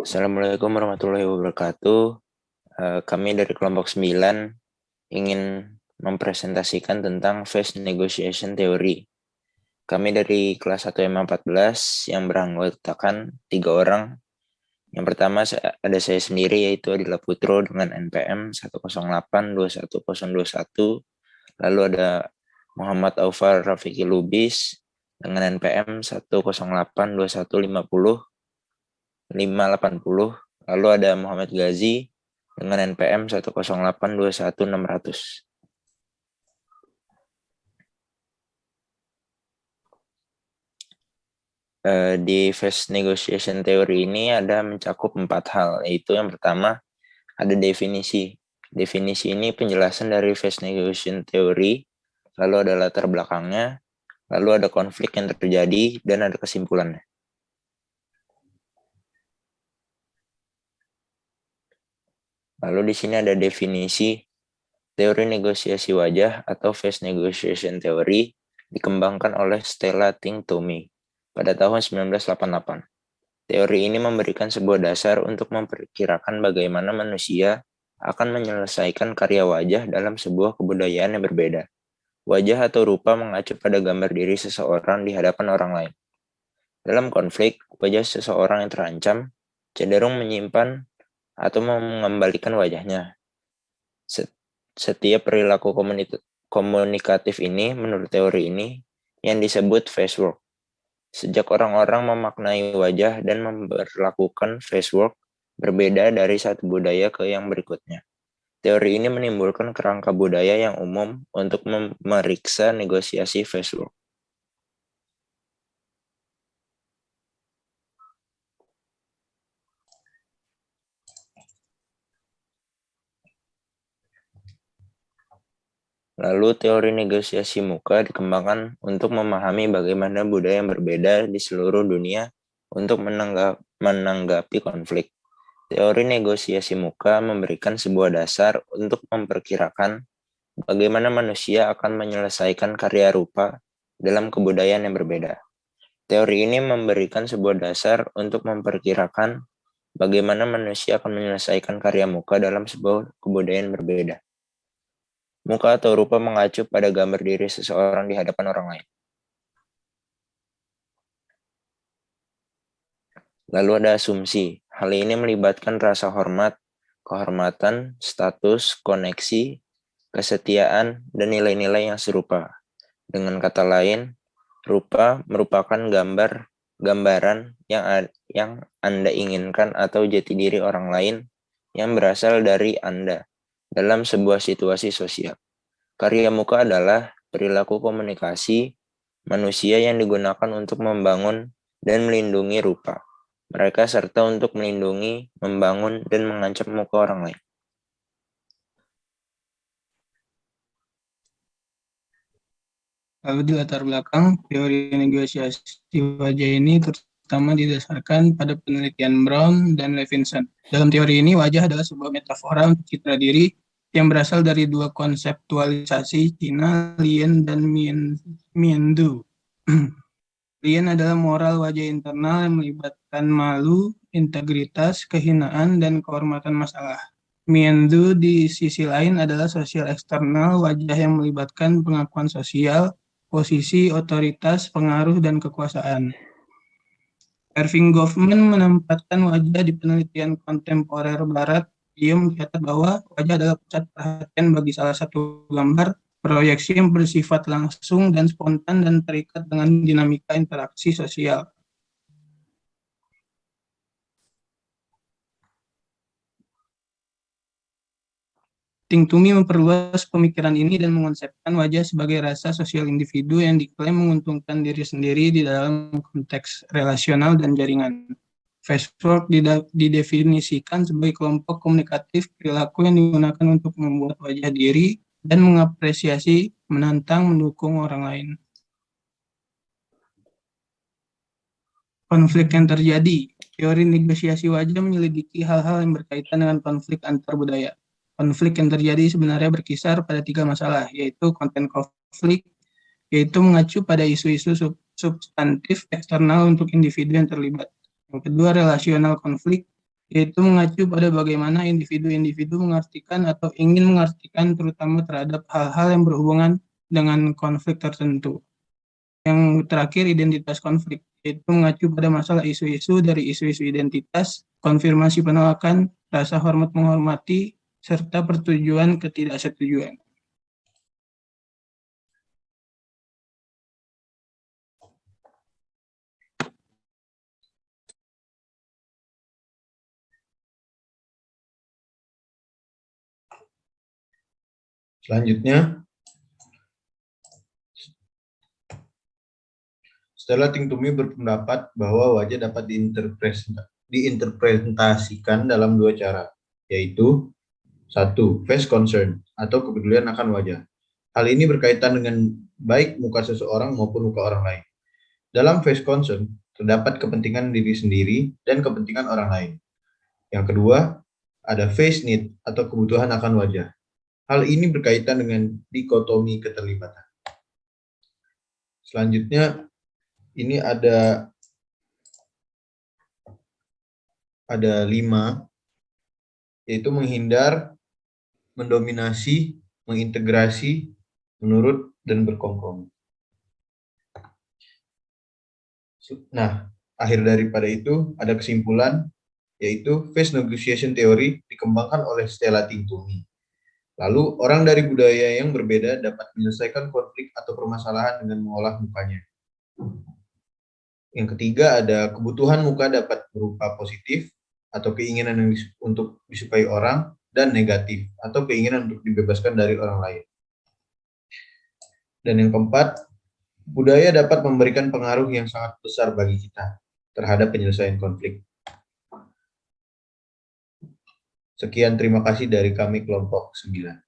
Assalamualaikum warahmatullahi wabarakatuh. Kami dari kelompok 9 ingin mempresentasikan tentang Phase Negotiation Theory. Kami dari kelas 1 MA14 yang beranggotakan 3 orang. Yang pertama ada saya sendiri, yaitu Adila Putro dengan NPM 108-21021. Lalu ada Muhammad Aufar Rafiki Lubis dengan NPM 108-2150-580. Lalu ada Muhammad Ghazi dengan NPM 108-21600. Di Phase Negotiation Theory ini ada mencakup 4 hal, yaitu yang pertama ada definisi. Definisi ini penjelasan dari Phase Negotiation Theory, lalu ada latar belakangnya, lalu ada konflik yang terjadi, dan ada kesimpulannya. Lalu di sini ada definisi. Teori negosiasi wajah atau Phase Negotiation Theory dikembangkan oleh Stella Ting Tommy pada tahun 1988. Teori ini memberikan sebuah dasar untuk memperkirakan bagaimana manusia akan menyelesaikan karya wajah dalam sebuah kebudayaan yang berbeda. Wajah atau rupa mengacu pada gambar diri seseorang di hadapan orang lain. Dalam konflik, wajah seseorang yang terancam cenderung menyimpan atau mengembalikan wajahnya. Setiap perilaku komunikatif ini, menurut teori ini, yang disebut face work. Sejak orang-orang memaknai wajah dan memperlakukan face work berbeda dari satu budaya ke yang berikutnya. Teori ini menimbulkan kerangka budaya yang umum untuk memeriksa negosiasi face work. Lalu teori negosiasi muka dikembangkan untuk memahami bagaimana budaya yang berbeda di seluruh dunia untuk menanggapi konflik. Teori negosiasi muka memberikan sebuah dasar untuk memperkirakan bagaimana manusia akan menyelesaikan karya rupa dalam kebudayaan yang berbeda. Teori ini memberikan sebuah dasar untuk memperkirakan bagaimana manusia akan menyelesaikan karya muka dalam sebuah kebudayaan berbeda. Muka atau rupa mengacu pada gambar diri seseorang di hadapan orang lain. Lalu ada asumsi. Hal ini melibatkan rasa hormat, kehormatan, status, koneksi, kesetiaan, dan nilai-nilai yang serupa. Dengan kata lain, rupa merupakan gambaran yang Anda inginkan atau jati diri orang lain yang berasal dari Anda dalam sebuah situasi sosial. Karya muka adalah perilaku komunikasi manusia yang digunakan untuk membangun dan melindungi rupa mereka serta untuk melindungi, membangun, dan mengancam muka orang lain. Lalu di latar belakang, teori negosiasi wajah ini terutama didasarkan pada penelitian Brown dan Levinson. Dalam teori ini, wajah adalah sebuah metafora untuk citra diri yang berasal dari dua konseptualisasi Cina, Lien dan Miandu. Lien adalah moral wajah internal yang melibatkan malu, integritas, kehinaan, dan kehormatan masalah. Miandu di sisi lain adalah sosial eksternal, wajah yang melibatkan pengakuan sosial, posisi, otoritas, pengaruh, dan kekuasaan. Irving Goffman menempatkan wajah di penelitian kontemporer Barat. Dia mencatat bahwa wajah adalah pusat perhatian bagi salah satu gambar proyeksi yang bersifat langsung dan spontan dan terikat dengan dinamika interaksi sosial. Ting Tumi memperluas pemikiran ini dan mengonsepkan wajah sebagai rasa sosial individu yang diklaim menguntungkan diri sendiri di dalam konteks relasional dan jaringan. Facebook didefinisikan sebagai kelompok komunikatif perilaku yang digunakan untuk membuat wajah diri dan mengapresiasi, menantang, mendukung orang lain. Konflik yang terjadi. Teori negosiasi wajah menyelidiki hal-hal yang berkaitan dengan konflik antar budaya. Konflik yang terjadi sebenarnya berkisar pada 3 masalah, yaitu konten konflik, yaitu mengacu pada isu-isu substantif eksternal untuk individu yang terlibat. Yang kedua, relasional konflik, yaitu mengacu pada bagaimana individu-individu mengartikan atau ingin mengartikan terutama terhadap hal-hal yang berhubungan dengan konflik tertentu. Yang terakhir, identitas konflik, yaitu mengacu pada masalah isu-isu dari isu-isu identitas, konfirmasi penolakan, rasa hormat menghormati, serta persetujuan ketidaksetujuan. Selanjutnya, Stella Tingtumi berpendapat bahwa wajah dapat diinterpretasikan dalam dua cara, yaitu 1. Face concern atau kepedulian akan wajah. Hal ini berkaitan dengan baik muka seseorang maupun muka orang lain. Dalam face concern, terdapat kepentingan diri sendiri dan kepentingan orang lain. Yang kedua, ada face need atau kebutuhan akan wajah. Hal ini berkaitan dengan dikotomi keterlibatan. Selanjutnya, ini ada 5, yaitu menghindar, mendominasi, mengintegrasi, menurut, dan berkompromi. Nah, akhir daripada itu ada kesimpulan, yaitu face negotiation theory dikembangkan oleh Stella Tingtumi. Lalu, orang dari budaya yang berbeda dapat menyelesaikan konflik atau permasalahan dengan mengolah mukanya. Yang ketiga, ada kebutuhan muka dapat berupa positif atau keinginan yang untuk disukai orang, dan negatif atau keinginan untuk dibebaskan dari orang lain. Dan yang keempat, budaya dapat memberikan pengaruh yang sangat besar bagi kita terhadap penyelesaian konflik. Sekian, terima kasih dari kami kelompok 9.